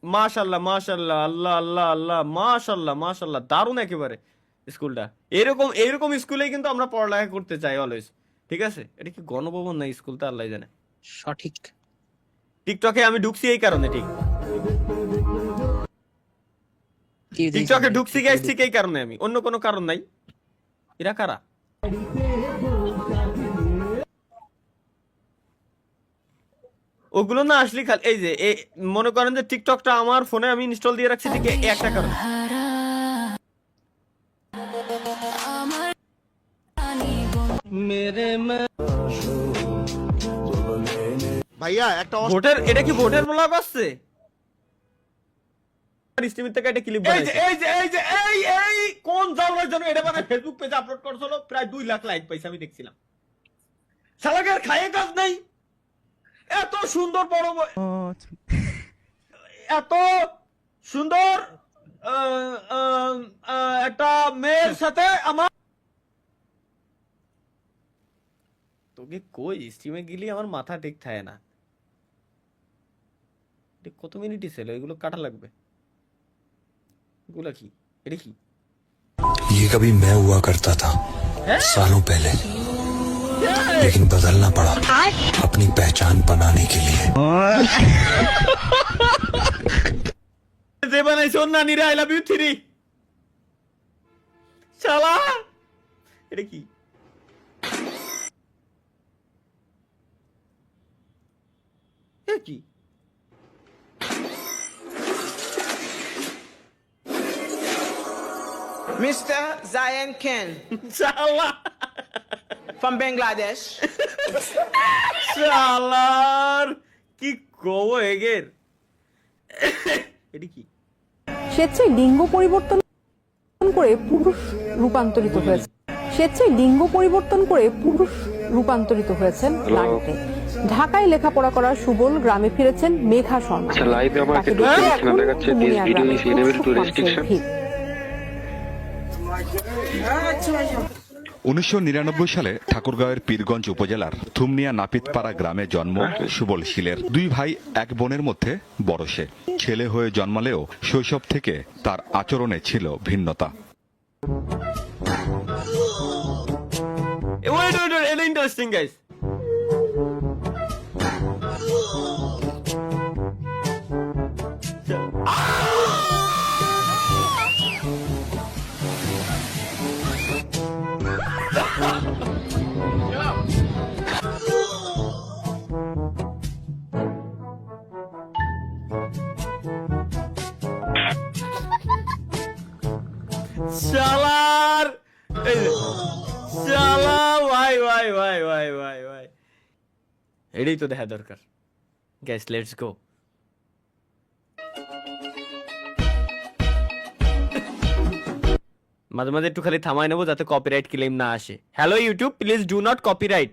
মাশাল্লাহ মাশাল্লাহ, আল্লাহ আল্লাহ আল্লাহ, মাশাল্লাহ মাশাল্লাহ, দারুণ একেবারে স্কুলটা। এরকম এরকম স্কুলেই কিন্তু আমরা পড়ালেখা করতে চাই অলওয়েজ। ঠিক আছে, এটা কি গণভবন না স্কুল তো আল্লাহ জানে। সঠিক। টিকটকে আমি ঢুকছি এই কারণে, ঠিক কি দিয়েছেন টিকটকে ভাই? ঢুকছি গাইস ঠিক এই কারণে, আমি অন্য কোনো কারণ নাই। এরা কারা? ওগুলো না আসলে খালি এই যে মনে করেন যে টিকটকটা আমার ফোনে আমি ইনস্টল দিয়ে রাখছি ঠিক এই একটা কারণ। ভাইয়া একটা ভোটের, এটা কি ভোটের ব্লগ আসছে? স্ট্রিমিং থেকে একটা ক্লিপ বানাইছে। এই কোন জাউলার জন্য এটা বানায় ফেসবুক পেজে আপলোড করছিল, প্রায় 2 লাখ লাইক পাইছে আমি দেখছিলাম। শালাকের খায়ে কাজ নাই, এত সুন্দর বড় এত সুন্দর একটা মেয়ের সাথে আমার, তোকে কই স্ট্রিমে গেলি আমার মাথা ঠিক থাকে না। কত মিনিটই ছিল, এগুলো কাটা লাগবে। এগুলা কি, এটা কি? ये कभी मैं हुआ करता था सालों पहले, लेकिन बदलना पड़ा अपनी पहचान बनाने के लिए। যে বানাইছে ওর নানিরা আই লাভ ইউ 3 শালা, এটা কি? এটা কি? Mr. Zayan Ken শালা from Bangladesh. শালার কি কও এগের, এটা কি? স্বেচ্ছায় লিঙ্গ পরিবর্তন করে পুরুষ রূপান্তরিত হয়েছে। স্বেচ্ছায় লিঙ্গ পরিবর্তন করে পুরুষ রূপান্তরিত হয়েছেন নারীতে। ঢাকায় লেখাপড়া করার সুবল গ্রামে ফিরেছেন মেঘা শর্মা। তাকে দেখে এখন মুনিয়া গ্রামে ভিড়। 1999 সালে ঠাকুরগাঁওয়ের পীরগঞ্জ উপজেলার থুমনিয়া নাপিতপাড়া গ্রামে জন্ম সুবল শীলের। 2 ভাই 1 বোনের মধ্যে বড় সে। ছেলে হয়ে জন্মালেও শৈশব থেকে তার আচরণে ছিল ভিন্নতা। ওয়েট এটা ইন্টারেস্টিং গাইস। শালার শালা, ভাই ভাই ভাই ভাই ভাই ভাই, এটাই তো দেখা দরকার গাইস। Let's go. মাঝে মাঝে একটু খালি থামাই নেবো যাতে কপিরাইট ক্লেম না আসে। Hello YouTube, please do not copyright.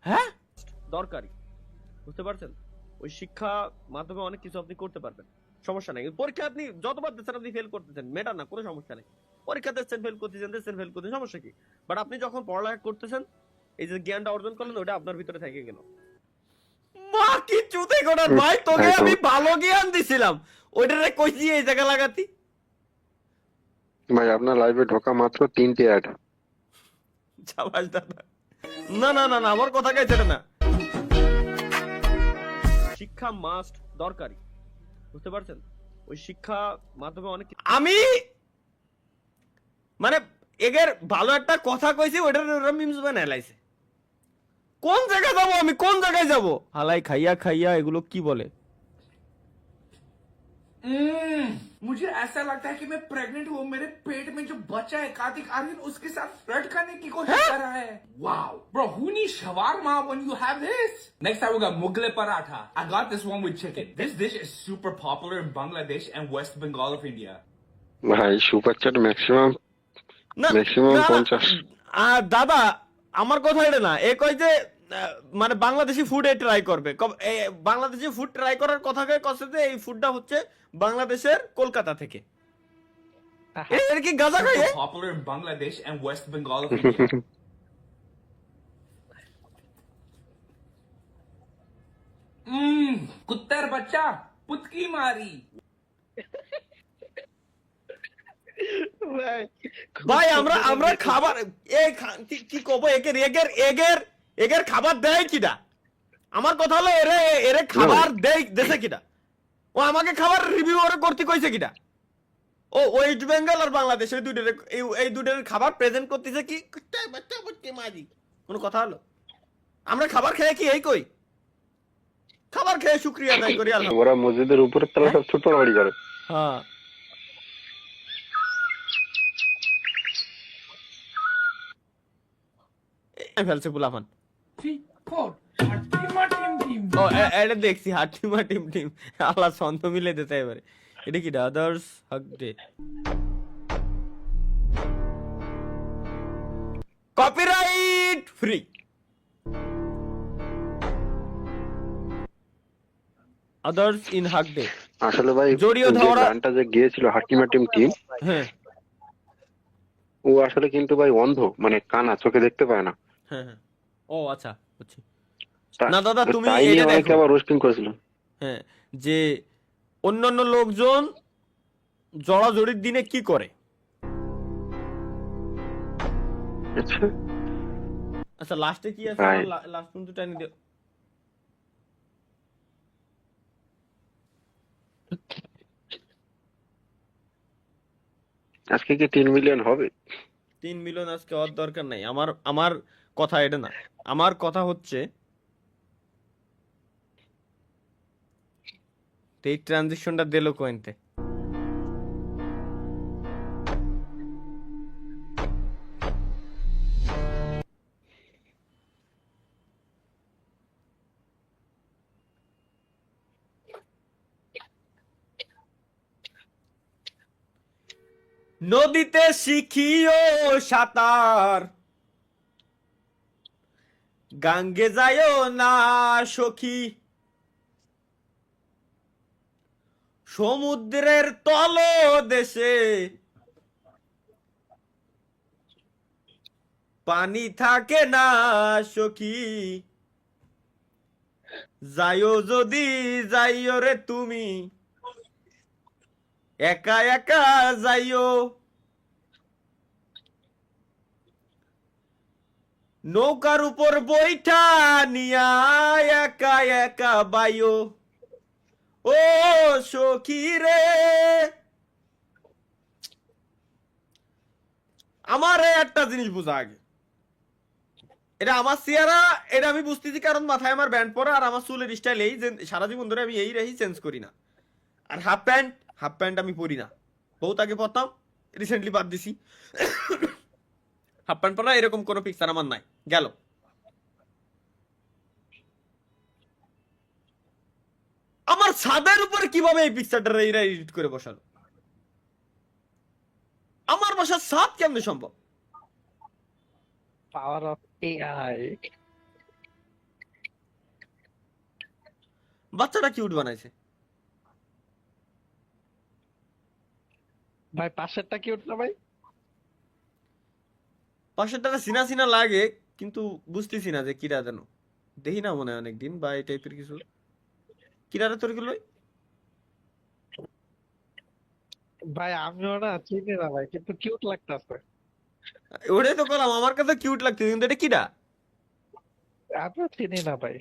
হ্যাঁ দরকারি, বুঝতে পারছেন? ওই শিক্ষা মাধ্যমে অনেক কিছু আপনি করতে পারবেন, সমস্যা নেই। পরীক্ষা আপনি যতবার দিচ্ছেন আপনি ফেল করতেছেন, মেটার না, কোনো সমস্যা নেই। পরীক্ষা দিচ্ছেন ফেল করতেছেন, ফেল করতেছেন, সমস্যা কি? বাট আপনি যখন পড়ালেখা করতেছেন, এই যে জ্ঞানটা অর্জন করলেন ওটা আপনার ভিতরে থেকে গেল। মা কি চুতে গোটার ভাই, তোকে আমি ভালো জ্ঞান দিছিলাম, ওইটারে কইছি এই জায়গা লাগাতি। ভাই আপনার লাইভে ঢোকা মাত্র 3টি অ্যাড। চাবাস দাদা, না না না না, আমার কথা কইছে না। শিক্ষা মাস্ট দরকারি, বুঝতে পারছেন? ওই শিক্ষা মাধ্যমে অনেক আমি মানে এগের ভালো একটা কথা কইছি, ওইটার ওরা মিমস বানায় লাইছে। কোন জায়গায় যাবো আমি, কোন জায়গায় যাবো? হালাই খাইয়া খাইয়া এগুলো কি বলে? मुझे ऐसा लगता है कि मैं प्रेग्नेंट हूँ। मेरे पेट में जो बच्चा है कार्तिक आर्यन उसके साथ फ्लर्ट करने की कोशिश कर रहा है। Wow, bro, who needs shawarma when you have this? Next time we got mugle paratha. I got this one with chicken. This dish is super popular in Bangladesh and West Bengal of India. ভাই super chat maximum 50। দাদা আমার কথা এটা না, এ কয় যে মানে Bangladeshi food try করবে। বাংলাদেশি ফুড ট্রাই করার কথা কইছে যে এই ফুডটা হচ্ছে বাংলাদেশের কলকাতা থেকে। এর কি গাজা খায়? Popular in Bangladesh and West Bengal of India. कुत्तर बच्चा पुतकी मारी। ভাই আমরা আমরা খাবার কি কব একের এগের এগের এগের খাবার দেয় কিনা? আমার কথা হলো এরে এরে খাবার দেয় দেশে কিনা? ও আমাকে খাবার রিভিউ করতে কইছে কিনা? ও ওয়েস্ট বেঙ্গল আর বাংলাদেশ এই দুটোর খাবার প্রেজেন্ট করতেছে কি বাচ্চা বুঝতে মাজি কোনো কথা হলো? আমরা খাবার খেয়ে কি এই কই? খাবার খেয়ে শুকরিয়া আদায় করি আল্লাহ। ওরা মসজিদের উপরের তলা সব ছোট বাড়ি করে। হ্যাঁ ফেলছে বুলাফান। ও এটা দেখছি হাটিমা টিম টিম আল্লাহ ছন্দ মিলে দিতে এবারে। এটা কি আদার্স হক ডে কপিরাইট ফ্রি। আদার্স ইন হক ডে আসলে ভাই জড়িয়ে যে ধরা গানটা যে গিয়েছিল হাকিমা টিম টিম, হ্যাঁ ও আসলে কিন্তু ভাই অন্ধ, মানে কানা, চোখে দেখতে পায় না। হ্যাঁ হ্যাঁ ও আচ্ছা বুঝছি। তা- না দাদা তুমি তাই নিয়ে এটা অনেকে দেখো আবার রোস্টিং করেছিল। হ্যাঁ যে অন্যান্য লোকজন জড়াজড়ির দিনে কি করে। আচ্ছা আচ্ছা লাস্টে কি আছে Right. লাস্ট পর্যন্ত টাইম দিও। আজকে কি 3 মিলিয়ন হবে? 3 মিলিয়ন আজকে হওয়ার দরকার নাই। আমার আমার কথা এটা না, আমার কথা হচ্ছে এই ট্রানজিশনটা দিল কোয়েন্তে। নদীতে শিখিও সাঁতার, গাঙ্গে যায়ও না সখী, সমুদ্রের তলদেশে পানি থাকে না সখী, যাইও যদি যাইও রে তুমি, একা একা যাইও, নৌকার উপর বৈঠা নিয়া একা একা বাইও, ও সখী রে। আমার একটা জিনিস বোঝা আগে, এটা আমার চেহারা, এটা আমি বুঝতেছি কারণ মাথায় আমার ব্যান্ড পরা আর আমার চুলের স্টাইল এই যে সারা জীবন ধরে আমি এই রেহি চেঞ্জ করি না। আর হাফ প্যান্ট আমি পরি না, বহুত আগে পরতাম, রিসেন্টলি বাদ দিছি। হাফ প্যান্ট পরা এরকম কোনো পিকচার আমার নাই। গেল আমার ছাদের উপরে কিভাবে এই পিকচারটা এরা এডিট করে বসালো? আমার বাসার ছাদ কেমনে সম্ভব? Power of AI. বাচ্চাটা কিউট বানাইছে ভাই পাশেরটা কি উঠলো ভাই? পাশেরটা সিনা সিনা লাগে কিন্তু বুঝতেছি না যে কিরা যেন, দেখি না মনে হয় অনেকদিন বা এই টাইপের কিছু। কিরারে তোর গুলো ভাই আমিও না চিনি না ভাই, কিন্তু কিউট লাগতেছে। ওটাই তো করলাম, আমার কাছে কিউট লাগছে কিন্তু এটা কিরা? আমিও চিনি না ভাই।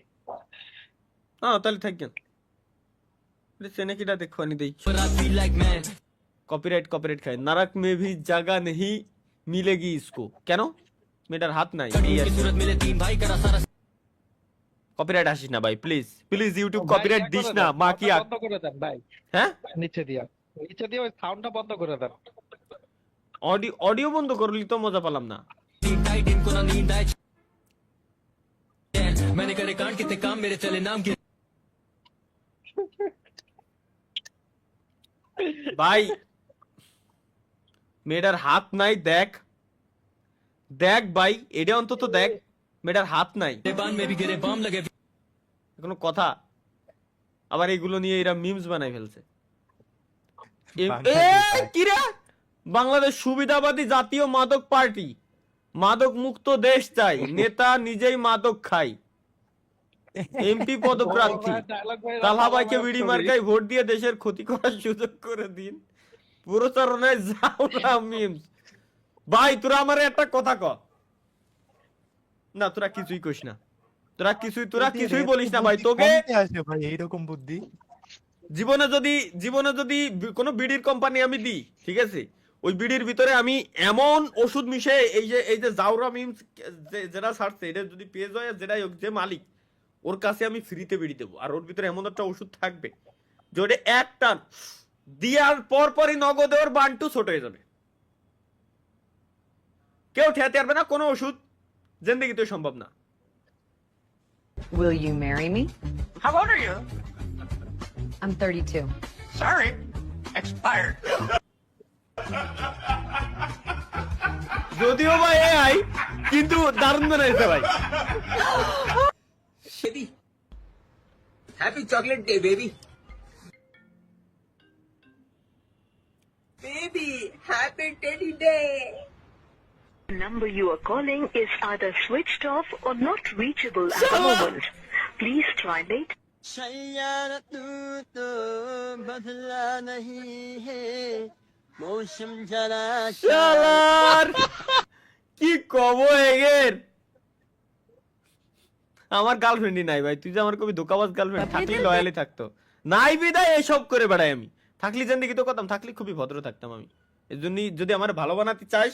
হ্যাঁ তাহলে থাকেন চেনে কিরা দেখো আনি দেই। कॉपीराइट खाए नरक में भी जगह नहीं मिलेगी इसको। কেন? মেয়েটার হাত নাই। কপিরাইট আসিস না ভাই please please, YouTube copyright this না মা কি বন্ধ করে দেন ভাই। হ্যাঁ নিচে দিয়া ওই সাউন্ডটা বন্ধ করে দেন। অডিও বন্ধ করলি তো মজা পেলাম না। मैंने करे कांड कितने काम मेरे चले नाम की ভাই মেয়েটার হাত নাই, দেখ দেখ ভাই এটা অন্তত দেখ, মেয়েটার হাত নাই। কোনো কথা? আবার এগুলো নিয়ে এরা মিমস বানাই ফেলছে। কিরা বাংলাদেশ সুবিধাবাদী জাতীয় মাদক পার্টি, মাদক মুক্ত দেশ চাই, নেতা নিজেই মাদক খাই। এমপি পদপ্রার্থী তালহা ভাইকে বিড়ি মার্কায় ভোট দিয়ে দেশের ক্ষতি করার সুযোগ করে দিন। প্রচারণায় যাও না মিমস। ভাই তোরা আমারে একটা কথা ক না, তোরা কিছুই কইস না, তোরা কিছুই বলিস না ভাই। তোকে ভাই এইরকম বুদ্ধি জীবনে যদি কোনো বিড়ির কোম্পানি আমি দিই, ঠিক আছে, ওই বিড়ির ভিতরে আমি এমন ওষুধ মিশে এই যে জাউরা মিমস যেটা ছাড়ছে এটা যদি পেয়ে যায়, যেটাই হোক, যে মালিক ওর কাছে আমি ফ্রিতে বিড়ি দেবো। আর ওর ভিতরে এমন একটা ওষুধ থাকবে যে ওটা এক টান দিয়ার পরই নগদে ওর বান্টু ছোট হয়ে যাবে, কেউ ঠেয়াতে পারবে না। কোনো ওষুধ জিন্দেগিতে সম্ভব না। Will you marry me? How old are you? I'm 32. Sorry, expired. যদিও ভাই এআই কিন্তু দারুণ বানাইছে ভাই। Baby. Happy chocolate day, baby. Baby, happy teddy day. The number you are calling is either switched off or not reachable at the moment. Please try later. শালার কি কব এগের, আমার গার্লফ্রেন্ডই নাই ভাই। তুই যে আমার কবি ধোকাবাজ গার্লফ্রেন্ড থাকলে লয়ালি থাকতো, নাই বিদায় এসব করে বেড়াই আমি। থাকলি জিন্দেগি তো করতাম, থাকলে খুবই ভদ্র থাকতাম আমি। এর জন্য যদি আমার ভালো বানাতে চাস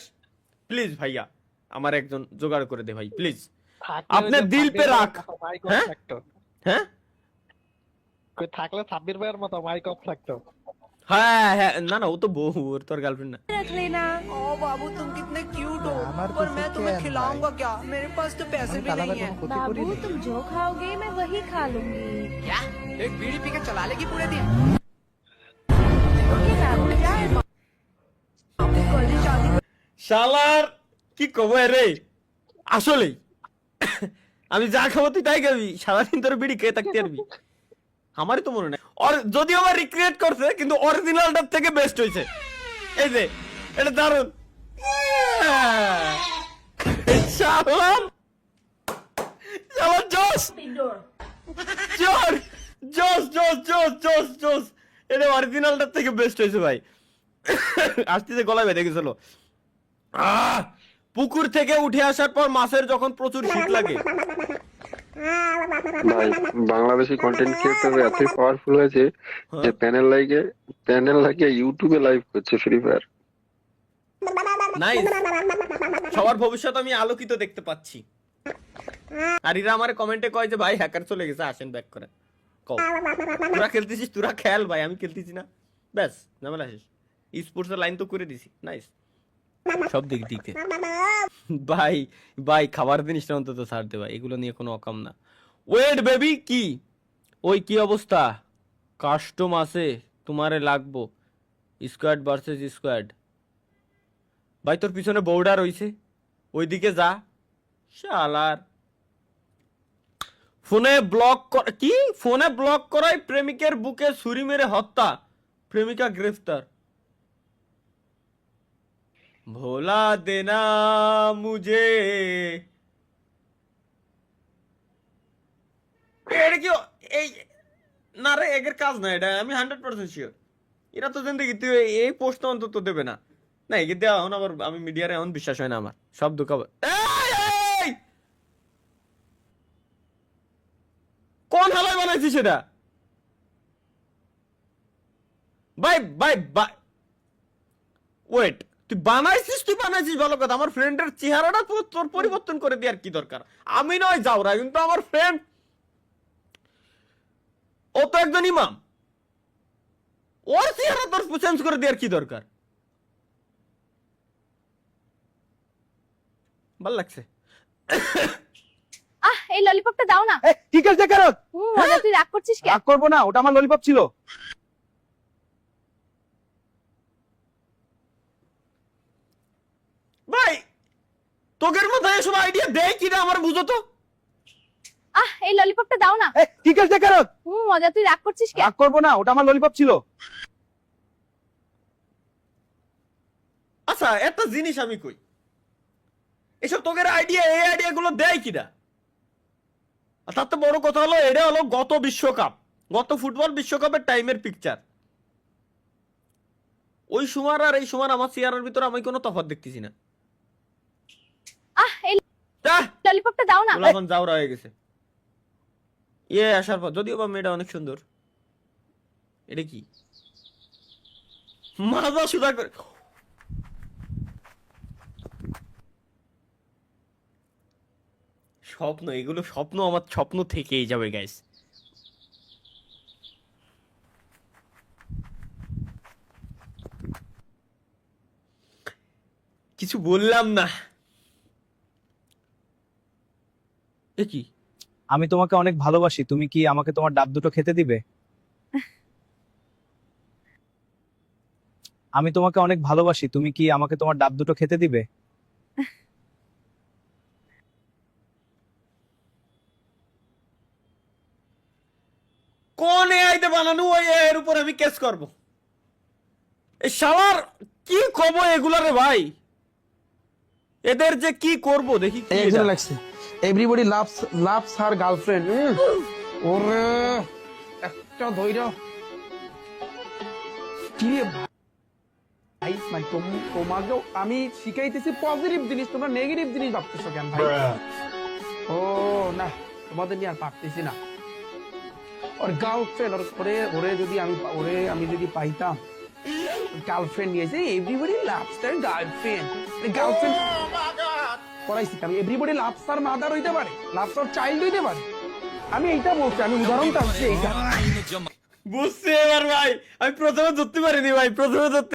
প্লিজ ভাইয়া আমার একজন জোগাড় করে দে ভাই প্লিজ। আপনার দিল পে রাখ। হ্যাঁ হ্যাঁ থাকলে সাব্বির ভাইয়ের মতো মাইক অফ থাকতো। হ্যাঁ হ্যাঁ, না না ও তো বউ, ওর তোর গার্লফ্রেন্ড না। रख लेना। ओ बाबू तुम कितने क्यूट हो, पर मैं तुम्हें खिलाऊंगा क्या? मेरे पास तो पैसे भी नहीं है। बाबू तुम जो खाओगे मैं वही खा लूंगी। क्या? एक बीड़ी पी के चला लेगी पूरे दिन? শালার কি কব রে, আসলেই আমি যা খাবো তুই তাই খাবি, সারাদিন তোর বিড়ি খেয়ে থাকতে পারবি। আমারই তো মনে নাই, যদি আমার রিক্রিয়েট করছে কিন্তু অরিজিনালটার থেকে বেস্ট হয়েছে। এই যে এটা দারুন। শালার জোস জোস জোস জোস জোস জোস, এটা অরিজিনালটার থেকে বেস্ট হয়েছে ভাই। আসতে গলায় বেঁধে গেছিল। পুকুর থেকে উঠে আসার পর মাছের যখন প্রচুর শীত লাগে। ভাই বাংলাদেশি কন্টেন্ট ক্রিয়েটর এতই পাওয়ারফুল হয়েছে যে প্যানেল লাগিয়ে ইউটিউবে লাইভ করছে ফ্রি ফায়ার। নাইস, সবার ভবিষ্যৎ আমি আলোকিত দেখতে পাচ্ছি। আর এরা আমার কমেন্টে কয় যে ভাই হ্যাকার চলে গেছে, আসেন ব্যাক করে। কও তোরা খেলতেছিস, তোরা খেল ভাই, আমি খেলতেছি না, ব্যাস ঝামেলা শেষ। স্পোর্টসের লাইন তো করে দিছি, নাইস সব দিক দিকে। ভাই ভাই খাবার জিনিসটা অন্তত ছাড় দে ভাই, এগুলো নিয়ে কোনো অকাম না। ওয়েট বেবি কি ওই কি অবস্থা? কাস্টম আছে তোমারে লাগবো, স্কোয়াড ভার্সেস স্কোয়াড। ভাই তোর পিছনে বর্ডার হইছে, ওইদিকে যা। শালার ফোনে ব্লক করায় প্রেমিকের বুকে ছুরি মেরে হত্যা, প্রেমিকা গ্রেফতার। ভোলা দেনা মুঝে। এটা কি এই না রে, এগের কাজ না এটা, আমি 100% শিওর। এরা তো জিন্দগি এই পোস্ট অন্তত দেবে না। না এগে দেওয়া এখন আবার আমি মিডিয়ারে এখন বিশ্বাস হয় না আমার, সব ধোকা। কোন হালায় বানাইছিস সেটা? ভাই ভাই ভাই ওয়েট, তুই বানাইছিস ভালো কথা। আমার ফ্রেন্ডের চেহারাটা তোর পরিবর্তন করে দেওয়ার কি দরকার? আমি নয় যাওরা, কিন্তু আমার ফ্রেন্ড ও তো একজন ইমাম, ওর চেহারা তোর চেঞ্জ করে দেওয়ার কি দরকার? ভাল লাগছে। এই ললিপপটা দাও না। ঠিক আছে কারণ মজা, তুই রাগ করছিস কেন? রাগ করবো না, ওটা আমার ললিপপ ছিল। ভাই তোকের মাথায় এসব আইডিয়া দেয় কিনা আমার বুঝো তো। এই ললিপপটা দাও না। ঠিক আছে কারণ মজা, তুই রাগ করছিস কেন? রাগ করবো না, ওটা আমার ললিপপ ছিল। আচ্ছা একটা জিনিস আমি কই, এসব তোকের আইডিয়া, এই আইডিয়া গুলো দেয় কিনা? আর তার তো বড় কথা হলো এটা হলো গত ফুটবল বিশ্বকাপের টাইমের পিকচার। ওই সময় আর এই সময় আমার চেয়ারের ভিতরে আমি কোনো তফাৎ দেখতেছি না। এই ললিপপটা দাও না। এখন যাওরা হয়ে গেছে আসার পর, যদিও বা মেয়েটা অনেক সুন্দর। এটা কি মাজা সুদা করে স্বপ্ন, এগুলো স্বপ্ন, আমার স্বপ্ন থেকেই যাবে গাইস। কিছু বললাম না। এ কি? আমি তোমাকে অনেক ভালোবাসি, তুমি কি আমাকে তোমার ডাব দুটো খেতে দিবে? আমি তোমাকে অনেক ভালোবাসি, তুমি কি আমাকে তোমার ডাব দুটো খেতে দিবে? কোন এআইতে বানানো ওই এর উপর আমি কেস করব। এই শালার কি খবর এগুলা রে ভাই, এদের যে কি করব দেখি। কি এটা লাগছে এভরিবডি লাভস হার গার্লফ্রেন্ড। ওরে একটা ধইরা কি রে ভাই, ভাই তোমাকেও আমি শিখাইতেছি পজিটিভ জিনিস, তোমরা নেগেটিভ জিনিস ভাবতেছো কেন ভাই? ও না, তোমাদের নিয়ে আর পারতেছি না। ওর গার্লফ্রেন্ড, ওরে যদি পাইতাম গার্লফ্রেন্ড নিয়েছে, এভরিবডি লাভস তার গার্লফ্রেন্ড। গার্লফ্রেন্ড পড়াইছি আমি, এভরিবডি লাভস তার মাদার হইতে পারে, লাভস তার চাইল্ড হইতে পারে। আমি এইটা বলছি, আমি উদাহরণটা হচ্ছে এইটা। বুঝছি এবার ভাই, আমি প্রথমে ধরতে পারিনি ভাই, প্রথমে ধরতে